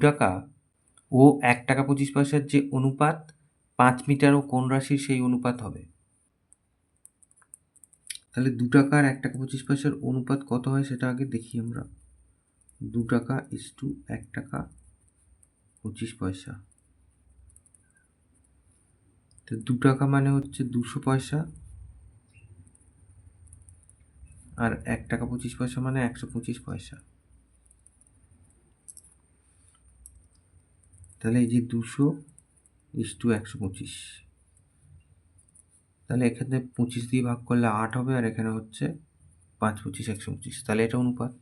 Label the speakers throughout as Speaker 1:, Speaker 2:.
Speaker 1: টাকা ও 1 টাকা 25 পয়সার যে অনুপাত 5 মিটার ও কোন রাশির সেই অনুপাত হবে। তাহলে 2 টাকা আর 1 টাকা 25 পয়সার অনুপাত কত হয় সেটা আগে দেখি আমরা। 2 টাকা = 1 টাকা 25 পয়সা। তো 2 টাকা মানে হচ্ছে 200 পয়সা, আর 1 টাকা 25 পয়সা মানে 125 পয়সা। তাহলে এই যে 200 = 125, তাহলে এখানে 25 দিয়ে ভাগ করলে 8 হবে, আর এখানে হচ্ছে 5 25 125, তাহলে এটা অনুপাত।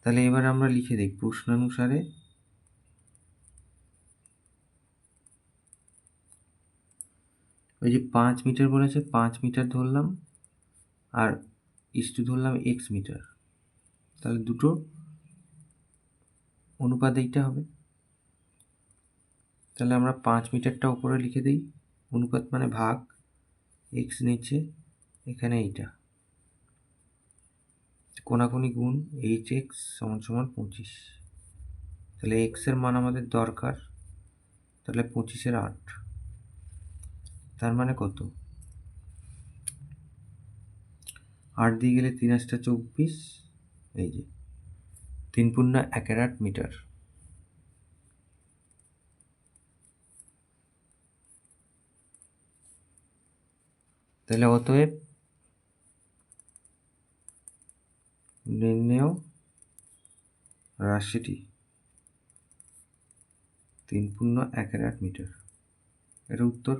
Speaker 1: তাহলে এবার আমরা লিখে দিই প্রশ্নানুসারে ওই যে 5 মিটার বলেছে, 5 মিটার ধরলাম আর ধরলাম x মিটার, তাহলে দুটো অনুপাত এইটা হবে। তাহলে আমরা 5 মিটারটা উপরে লিখে দিই, অনুপাত মানে ভাগ, x নিচে, এখানে এইটা কোনাকুনি গুণ, hx = 25। তাহলে x এর মান আমাদের দরকার, তাহলে 25 এর 8, তার মানে কত? 8 দিয়ে গেলে 3 8 24, এই যে 3 × 1 = 8 মিটার। তাহলে অতএব নির্ণেয় রাশিটি 3 × 1 = 8 মিটার, এটা উত্তর।